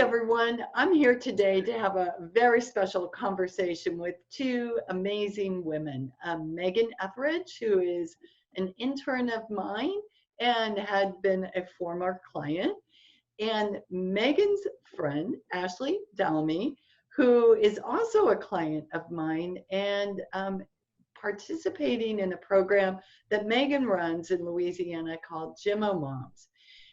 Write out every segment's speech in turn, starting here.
everyone. I'm here today to have a very special conversation with two amazing women. Megan Ethridge, who is an intern of mine and had been a former client, and Megan's friend, Ashley Dalme, who is also a client of mine and participating in a program that Megan runs in Louisiana called Gemmo Moms.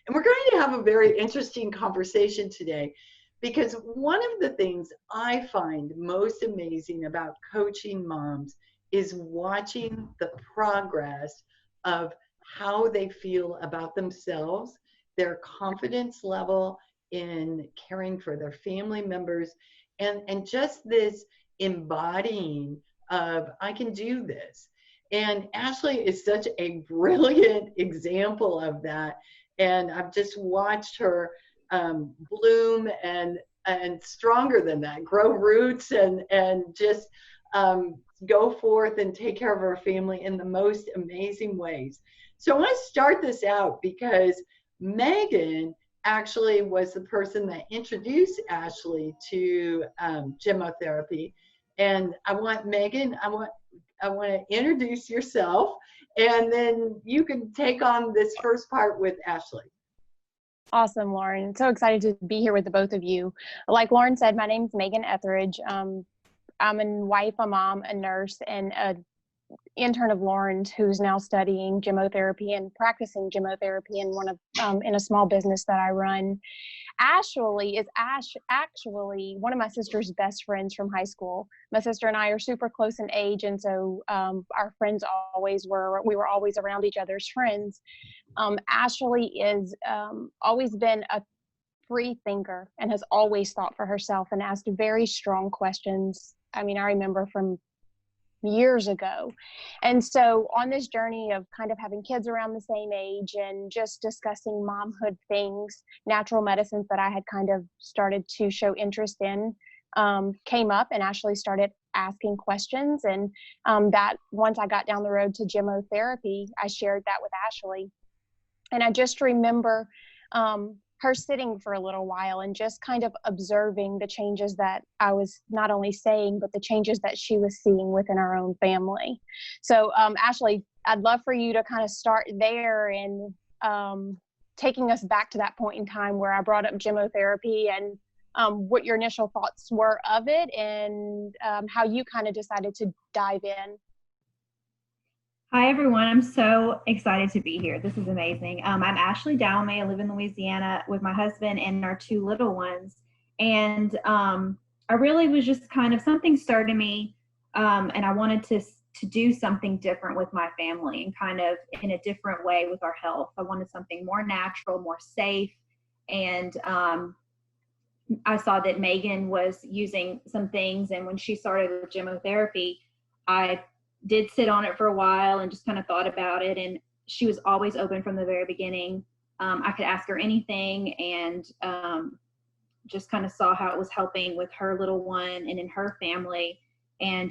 And we're going to have a very interesting conversation today because one of the things I find most amazing about coaching moms is watching the progress of how they feel about themselves, their confidence level in caring for their family members, and just this embodying of, I can do this. And Ashley is such a brilliant example of that. And I've just watched her bloom and stronger than that, grow roots and just go forth and take care of her family in the most amazing ways. So I want to start this out because Megan actually was the person that introduced Ashley to Gemmotherapy. And I want Megan, I want to introduce yourself, and then you can take on this first part with Ashley. Awesome, Lauren. So excited to be here with the both of you. Like Lauren said, my name's Megan Ethridge. I'm a wife, a mom, a nurse, and an intern of Lauren's who's now studying gemmotherapy and practicing gemmotherapy in a small business that I run. Ashley is actually one of my sister's best friends from high school. My sister and I are super close in age, and so our friends we were always around each other's friends. Ashley is always been a free thinker and has always thought for herself and asked very strong questions. I mean, I remember from years ago. And so on this journey of kind of having kids around the same age and just discussing momhood things, natural medicines that I had kind of started to show interest in came up, and Ashley started asking questions. And that once I got down the road to gemmotherapy, I shared that with Ashley. And I just remember her sitting for a little while and just kind of observing the changes that I was not only saying, but the changes that she was seeing within our own family. So Ashley, I'd love for you to kind of start there and taking us back to that point in time where I brought up gemmotherapy and what your initial thoughts were of it and how you kind of decided to dive in. Hi, everyone. I'm so excited to be here. This is amazing. I'm Ashley Dalme. I live in Louisiana with my husband and our two little ones. And I really was just kind of, something started me, and I wanted to do something different with my family and kind of in a different way with our health. I wanted something more natural, more safe. And I saw that Megan was using some things. And when she started with gemmotherapy, I did sit on it for a while and just kind of thought about it. And she was always open from the very beginning. I could ask her anything, and just kind of saw how it was helping with her little one and in her family. And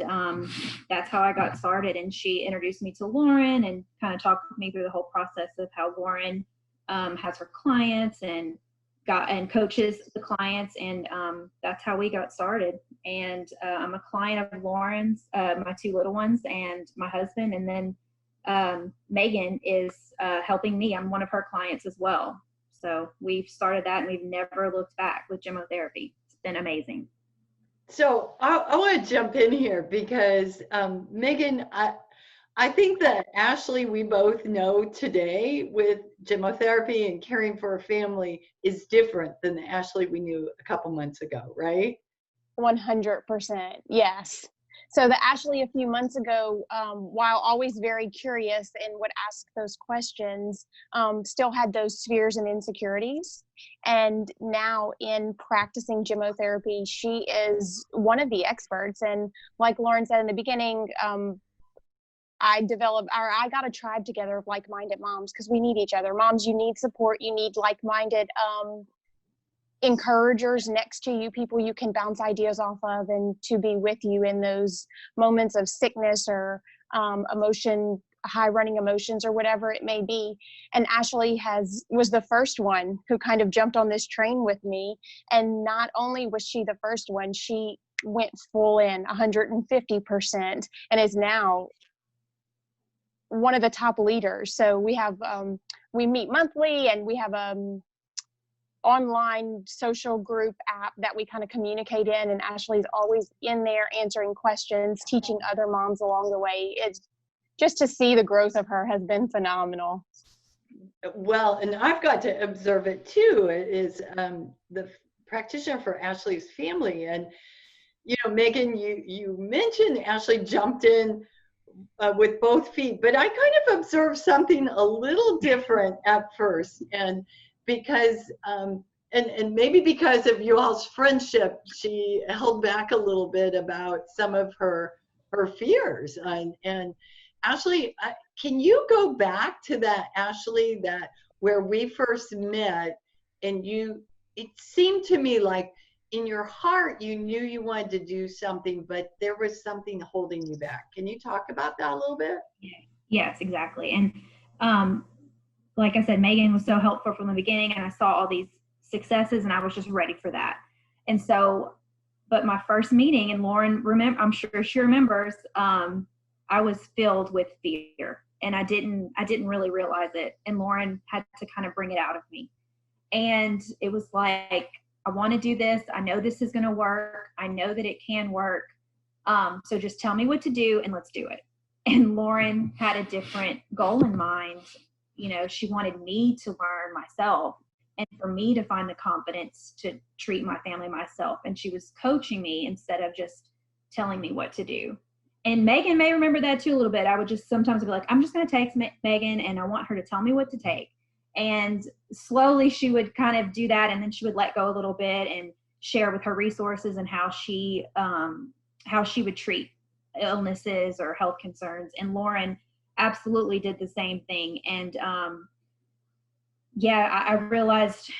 that's how I got started. And she introduced me to Lauren and kind of talked with me through the whole process of how Lauren has her clients and coaches the clients, and that's how we got started. And I'm a client of Lauren's, my two little ones, and my husband, and then Megan is helping me. I'm one of her clients as well. So we've started that, and we've never looked back with gemmotherapy. It's been amazing. So I want to jump in here because Megan, I think that Ashley, we both know today with gemmotherapy and caring for a family is different than the Ashley we knew a couple months ago, right? 100%. Yes. So the Ashley a few months ago, while always very curious and would ask those questions, still had those fears and insecurities. And now in practicing gemmotherapy, she is one of the experts. And like Lauren said in the beginning, I got a tribe together of like-minded moms because we need each other. Moms, you need support. You need like-minded encouragers next to you, people you can bounce ideas off of and to be with you in those moments of sickness or emotion high running emotions or whatever it may be. And Ashley was the first one who kind of jumped on this train with me. And not only was she the first one, she went full in 150% and is now one of the top leaders. So we have, we meet monthly, and we have online social group app that we kind of communicate in, and Ashley's always in there answering questions, teaching other moms along the way. It's just to see the growth of her has been phenomenal. Well, and I've got to observe it too. It is the practitioner for Ashley's family. And, you know, Megan, you mentioned Ashley jumped in with both feet, but I kind of observed something a little different at first. And because, and maybe because of you all's friendship, she held back a little bit about some of her fears. And Ashley, can you go back to that, Ashley, that where we first met, and it seemed to me like in your heart, you knew you wanted to do something, but there was something holding you back. Can you talk about that a little bit? Yes, exactly. And like I said, Megan was so helpful from the beginning, and I saw all these successes, and I was just ready for that. And so, but my first meeting, and Lauren, I'm sure she remembers, I was filled with fear, and I didn't really realize it. And Lauren had to kind of bring it out of me. And it was like, I want to do this. I know this is going to work. I know that it can work. So just tell me what to do and let's do it. And Lauren had a different goal in mind. You know, she wanted me to learn myself and for me to find the confidence to treat my family myself. And she was coaching me instead of just telling me what to do. And Megan may remember that too a little bit. I would just sometimes be like, I'm just going to text Megan and I want her to tell me what to take. And slowly she would kind of do that, and then she would let go a little bit and share with her resources and how she would treat illnesses or health concerns. And Lauren absolutely did the same thing. And I realized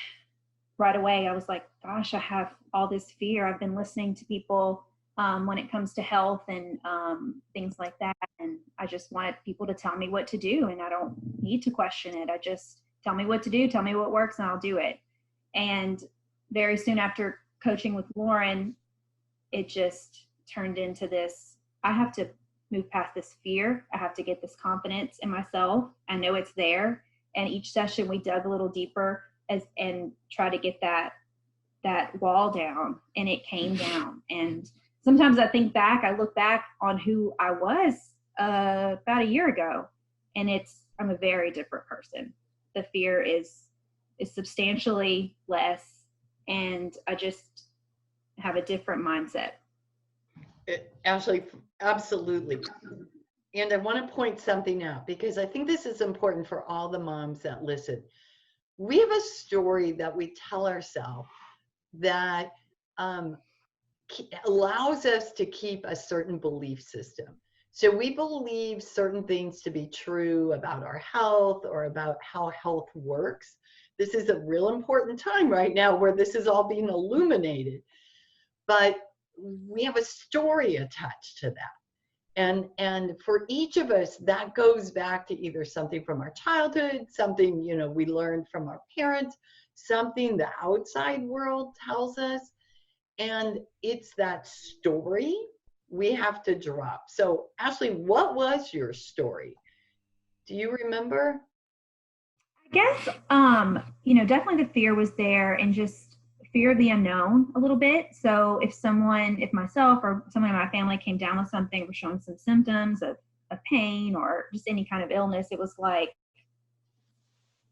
right away, I was like, gosh, I have all this fear. I've been listening to people when it comes to health and things like that. And I just wanted people to tell me what to do, and I don't need to question it. I just tell me what to do, tell me what works, and I'll do it. And very soon after coaching with Lauren, it just turned into this, I have to move past this fear. I have to get this confidence in myself. I know it's there. And each session we dug a little deeper and try to get that wall down, and it came down. And sometimes I look back on who I was about a year ago, and I'm a very different person. The fear is substantially less, and I just have a different mindset. Ashley, absolutely. And I want to point something out, because I think this is important for all the moms that listen. We have a story that we tell ourselves that allows us to keep a certain belief system. So we believe certain things to be true about our health or about how health works. This is a real important time right now where this is all being illuminated. But we have a story attached to that. And for each of us, that goes back to either something from our childhood, something, you know, we learned from our parents, something the outside world tells us. And it's that story we have to drop. So Ashley, what was your story? Do you remember? I guess, definitely the fear was there, and just fear of the unknown a little bit. So if myself or someone in my family came down with something, or showing some symptoms of pain or just any kind of illness, it was like,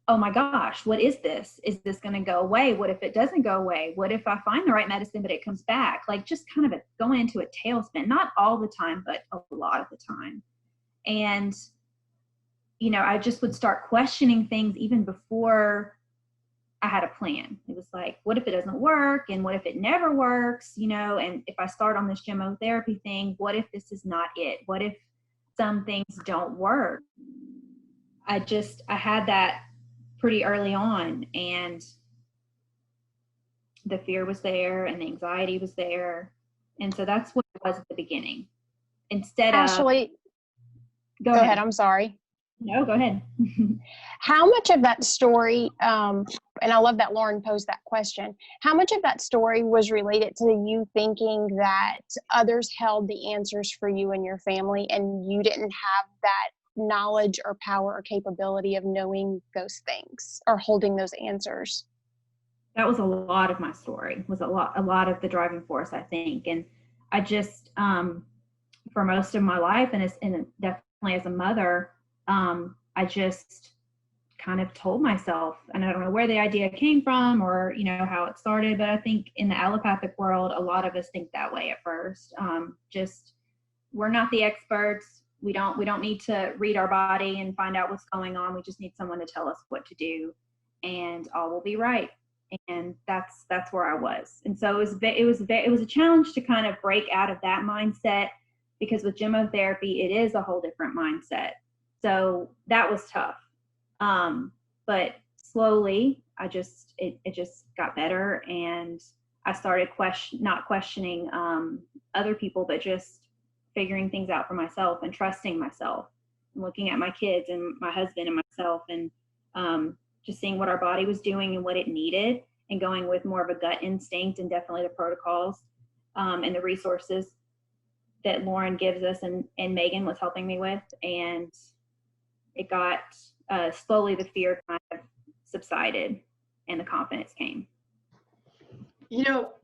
oh my gosh, what is this? Is this going to go away? What if it doesn't go away? What if I find the right medicine, but it comes back? Like, just kind of going into a tailspin, not all the time, but a lot of the time. And, I just would start questioning things even before I had a plan. It was like, what if it doesn't work? And what if it never works? And if I start on this gemmotherapy thing, what if this is not it? What if some things don't work? I had that pretty early on, and the fear was there and the anxiety was there. And so that's what it was at the beginning. Ashley, go ahead. I'm sorry. No, go ahead. How much of that story, and I love that Lauren posed that question, how much of that story was related to you thinking that others held the answers for you and your family and you didn't have that knowledge or power or capability of knowing those things or holding those answers? That was a lot of my story, was a lot of the driving force, I think. And I just, for most of my life, and definitely as a mother, I just kind of told myself, and I don't know where the idea came from or, how it started, but I think in the allopathic world, a lot of us think that way at first. Just, we're not the experts. We don't need to read our body and find out what's going on. We just need someone to tell us what to do, and all will be right. And that's where I was. And so it was a challenge to kind of break out of that mindset, because with Gemmotherapy, it is a whole different mindset. So that was tough. But slowly it just got better, and I started not questioning other people, but just figuring things out for myself and trusting myself, and looking at my kids and my husband and myself, and just seeing what our body was doing and what it needed, and going with more of a gut instinct, and definitely the protocols and the resources that Lauren gives us and Megan was helping me with. And it got slowly, the fear kind of subsided and the confidence came.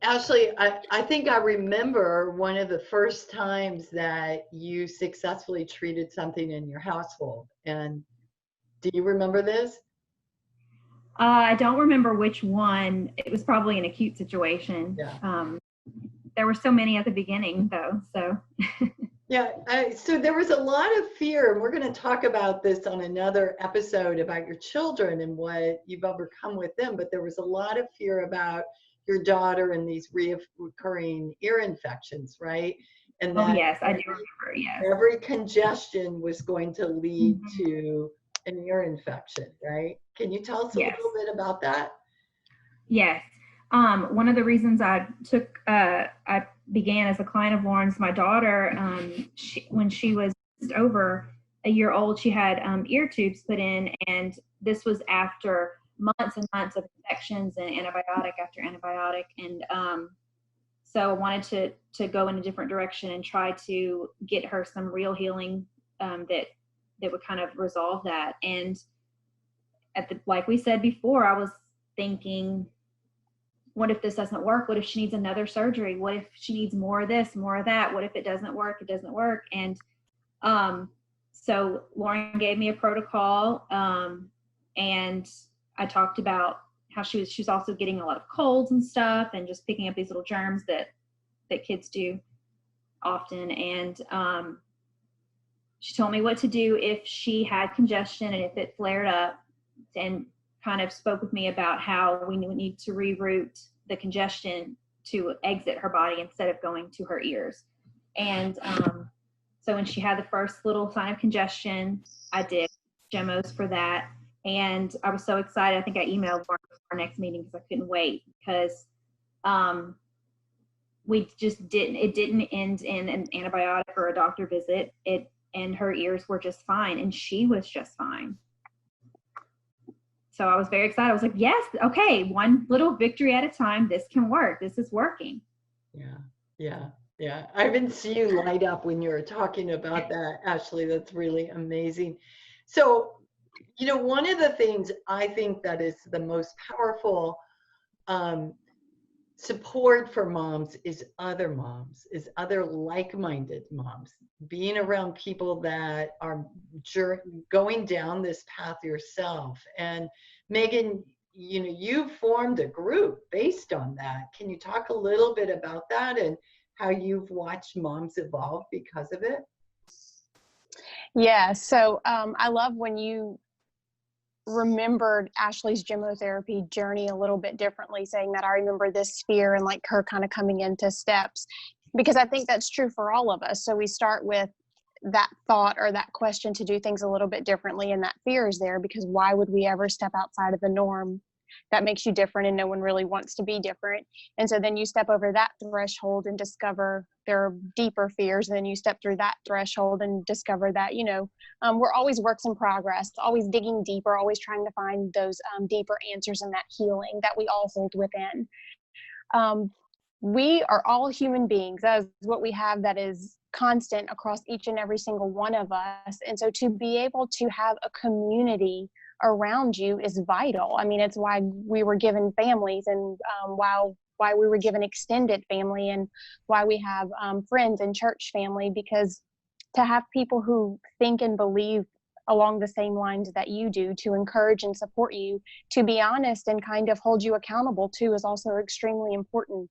Ashley, I think I remember one of the first times that you successfully treated something in your household. And do you remember this? I don't remember which one. It was probably an acute situation. Yeah. There were so many at the beginning, though. So. Yeah. So there was a lot of fear, and we're going to talk about this on another episode about your children and what you've overcome with them. But there was a lot of fear about your daughter and these recurring ear infections, right? And that yes, I do remember. Yes. Every congestion was going to lead to an ear infection, right? Can you tell us a little bit about that? Yes. One of the reasons I began as a client of Lauren's, my daughter, when she was just over a year old, she had ear tubes put in, and this was after months and months of infections and antibiotic after antibiotic. And so I wanted to go in a different direction and try to get her some real healing that would kind of resolve that. And like we said before, I was thinking, what if this doesn't work? What if she needs another surgery? What if she needs more of this, more of that? What if it doesn't work? It doesn't work. And so Lauren gave me a protocol, and I talked about how she's also getting a lot of colds and stuff, and just picking up these little germs that kids do often. And she told me what to do if she had congestion and if it flared up, and kind of spoke with me about how we need to reroute the congestion to exit her body instead of going to her ears. And so when she had the first little sign of congestion, I did Gemmos for that. And I was so excited. I think I emailed Lauren for our next meeting because I couldn't wait, because we just it didn't end in an antibiotic or a doctor visit. And her ears were just fine, and she was just fine. So I was very excited. I was like, yes, okay, one little victory at a time. This can work. This is working. Yeah. I even see you light up when you were talking about that, Ashley. That's really amazing. So, one of the things I think that is the most powerful support for moms is other like-minded moms, being around people that are going down this path yourself. And Megan, you formed a group based on that. Can you talk a little bit about that and how you've watched moms evolve because of it? Yeah, so I love when you remembered Ashley's Gemmotherapy journey a little bit differently, saying that I remember this fear and like her kind of coming into steps, because I think that's true for all of us. So we start with that thought or that question to do things a little bit differently, and that fear is there because why would we ever step outside of the norm that makes you different, and no one really wants to be different. And so then you step over that threshold and discover there are deeper fears, and then you step through that threshold and discover that, we're always works in progress, always digging deeper, always trying to find those deeper answers and that healing that we all hold within. We are all human beings. That is what we have that is constant across each and every single one of us. And so to be able to have a community around you is vital. I mean, it's why we were given families, and why we were given extended family, and why we have friends and church family, because to have people who think and believe along the same lines that you do, to encourage and support you, to be honest and kind of hold you accountable to, is also extremely important.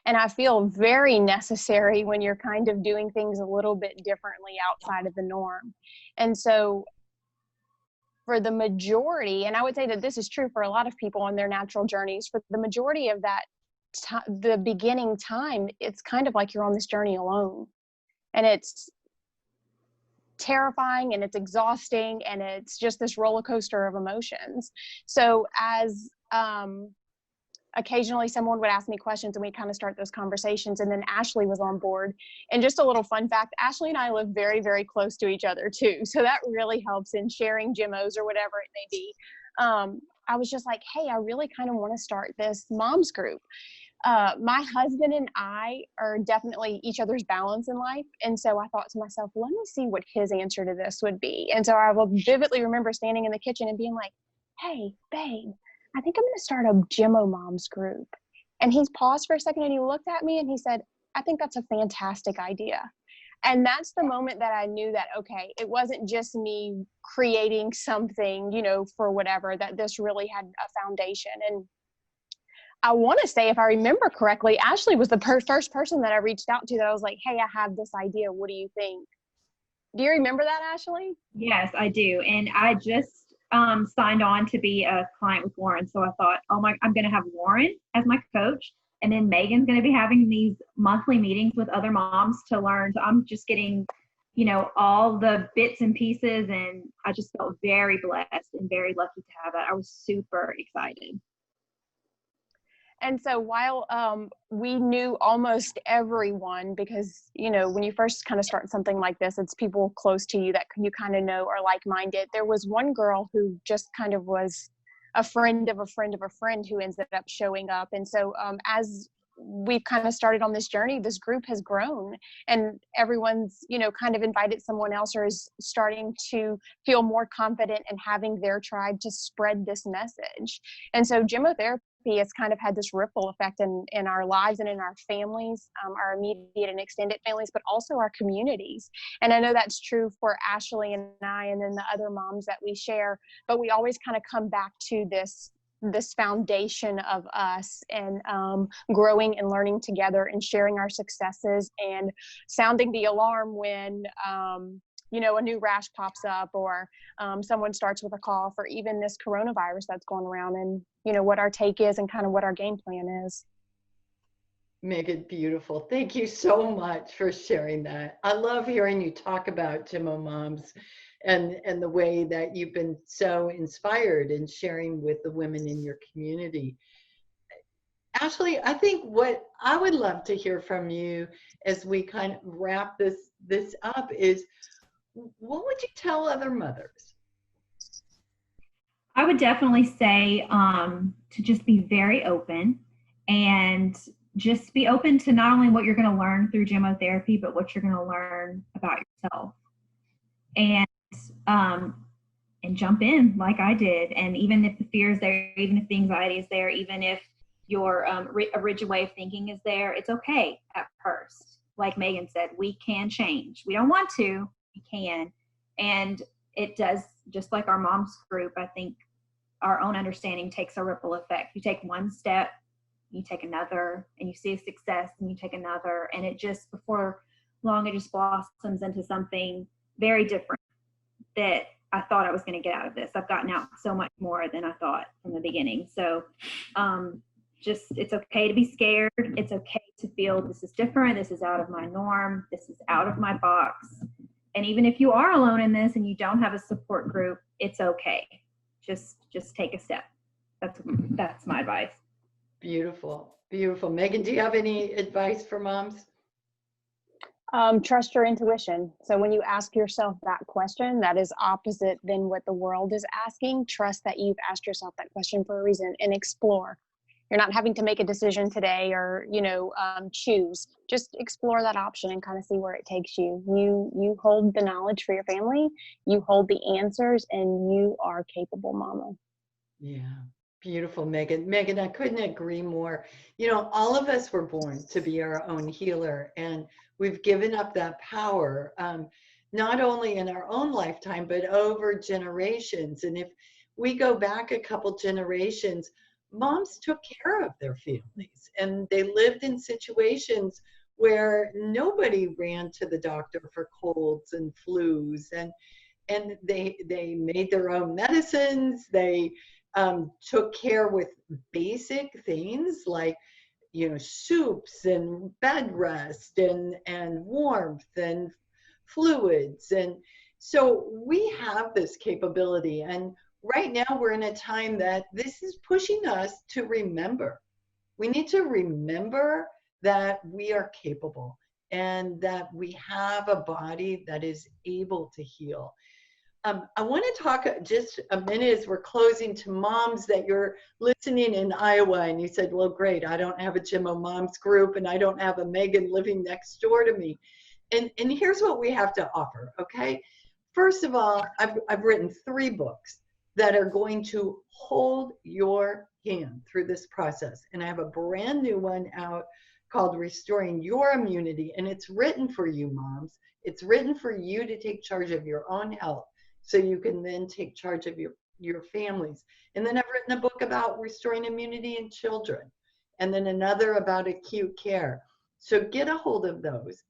And I feel very necessary when you're kind of doing things a little bit differently outside of the norm. And so for the majority, and I would say that this is true for a lot of people on their natural journeys, for the majority of that, the beginning time, it's kind of like you're on this journey alone. And it's terrifying, and it's exhausting, and it's just this roller coaster of emotions. So as occasionally someone would ask me questions, and we kind of start those conversations, and then Ashley was on board. And just a little fun fact, Ashley and I live very, very close to each other too. So that really helps in sharing Gemmos or whatever it may be. I was just like, hey, I really kind of want to start this moms group. My husband and I are definitely each other's balance in life. And so I thought to myself, let me see what his answer to this would be. And so I will vividly remember standing in the kitchen and being like, hey, babe, I think I'm going to start a Gemmo moms group. And he's paused for a second, and he looked at me and he said, I think that's a fantastic idea. And that's the moment that I knew that, okay, it wasn't just me creating something, for whatever, that this really had a foundation. And I want to say, if I remember correctly, Ashley was the first person that I reached out to that I was like, hey, I have this idea. What do you think? Do you remember that, Ashley? Yes, I do. And I just signed on to be a client with Lauren. So I thought, I'm going to have Lauren as my coach. And then Megan's going to be having these monthly meetings with other moms to learn. So I'm just getting, all the bits and pieces. And I just felt very blessed and very lucky to have it. I was super excited. And so while we knew almost everyone, because, when you first kind of start something like this, it's people close to you that you kind of know are like-minded. There was one girl who just kind of was a friend of a friend of a friend who ended up showing up. And so as we've kind of started on this journey, this group has grown, and everyone's, kind of invited someone else, or is starting to feel more confident in having their tribe to spread this message. And so Gemmotherapy has kind of had this ripple effect in our lives and in our families, our immediate and extended families, but also our communities. And I know that's true for Ashley and I, and then the other moms that we share, but we always kind of come back to this foundation of us, and growing and learning together, and sharing our successes, and sounding the alarm when a new rash pops up, or someone starts with a cough, or even this coronavirus that's going around, and what our take is and kind of what our game plan is. Megan, beautiful. Thank you so much for sharing that. I love hearing you talk about Gemmo moms and the way that you've been so inspired in sharing with the women in your community. Ashley, I think what I would love to hear from you as we kind of wrap this up is, what would you tell other mothers? I would definitely say to just be very open, and just be open to not only what you're going to learn through Gemmotherapy, but what you're going to learn about yourself. And jump in like I did. And even if the fear is there, even if the anxiety is there, even if your a rigid way of thinking is there, it's okay at first. Like Megan said, we can change. We don't want to, we can. And it does, just like our moms group, I think our own understanding takes a ripple effect. You take one step, you take another, and you see a success, and you take another, and it just, before long, it just blossoms into something very different that I thought I was going to get out of this. I've gotten out so much more than I thought from the beginning. So it's okay to be scared. It's okay to feel this is different. This is out of my norm. This is out of my box. And even if you are alone in this and you don't have a support group, it's okay. Just take a step. that's my advice. Beautiful. Beautiful. Megan, do you have any advice for moms? Trust your intuition. So when you ask yourself that question, that is opposite than what the world is asking. Trust that you've asked yourself that question for a reason and explore. You're not having to make a decision today or, choose. Just explore that option and kind of see where it takes you. You hold the knowledge for your family. You hold the answers, and you are capable, mama. Yeah. Beautiful, Megan. Megan, I couldn't agree more. All of us were born to be our own healer, and we've given up that power, not only in our own lifetime, but over generations. And if we go back a couple generations, moms took care of their families, and they lived in situations where nobody ran to the doctor for colds and flus, and they made their own medicines. They took care with basic things like soups and bed rest and warmth and fluids. And so we have this capability, and right now we're in a time that this is pushing us to remember. We need to remember that we are capable and that we have a body that is able to heal. I want to talk just a minute as we're closing to moms that you're listening in Iowa, and you said, well, great, I don't have a Gemmo Moms group, and I don't have a Megan living next door to me. And here's what we have to offer, okay? First of all, I've written 3 books that are going to hold your hand through this process. And I have a brand new one out called Restoring Your Immunity, and it's written for you, moms. It's written for you to take charge of your own health, so you can then take charge of your families. And then I've written a book about restoring immunity in children, and then another about acute care. So get a hold of those.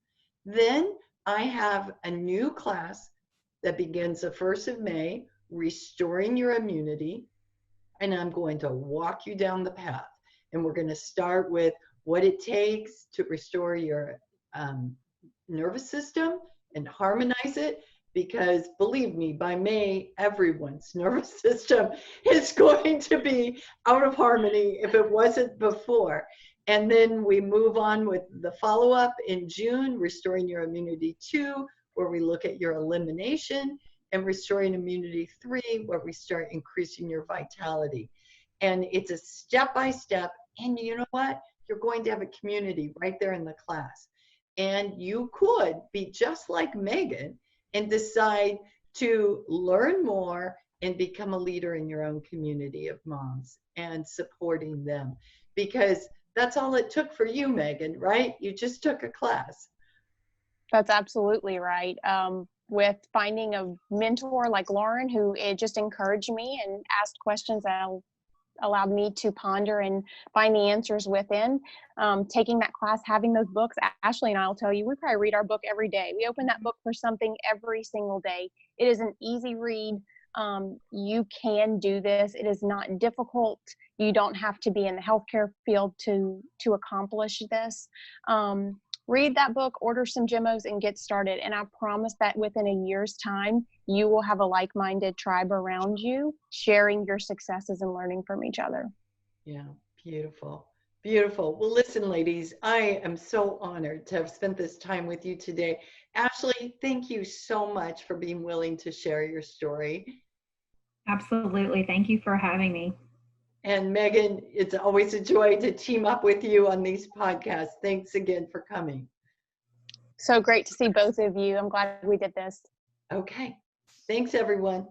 Then I have a new class that begins the 1st of May, Restoring Your Immunity, and I'm going to walk you down the path. And we're going to start with what it takes to restore your nervous system and harmonize it. Because believe me, by May, everyone's nervous system is going to be out of harmony if it wasn't before. And then we move on with the follow-up in June, Restoring Your Immunity 2, where we look at your elimination, and Restoring Immunity 3, where we start increasing your vitality. And it's a step-by-step, and you know what? You're going to have a community right there in the class. And you could be just like Megan and decide to learn more and become a leader in your own community of moms and supporting them. Because that's all it took for you, Megan, right? You just took a class. That's absolutely right. With finding a mentor like Lauren, who just encouraged me and asked questions that allowed me to ponder and find the answers within. Taking that class, having those books, Ashley and I will tell you, we probably read our book every day. We open that book for something every single day. It is an easy read. You can do this. It is not difficult. You don't have to be in the healthcare field to accomplish this. Read that book, order some Gemmos, and get started. And I promise that within a year's time, you will have a like-minded tribe around you, sharing your successes and learning from each other. Yeah, beautiful. Beautiful. Well, listen, ladies, I am so honored to have spent this time with you today. Ashley, thank you so much for being willing to share your story. Absolutely. Thank you for having me. And Megan, it's always a joy to team up with you on these podcasts. Thanks again for coming. So great to see both of you. I'm glad we did this. Okay. Thanks, everyone.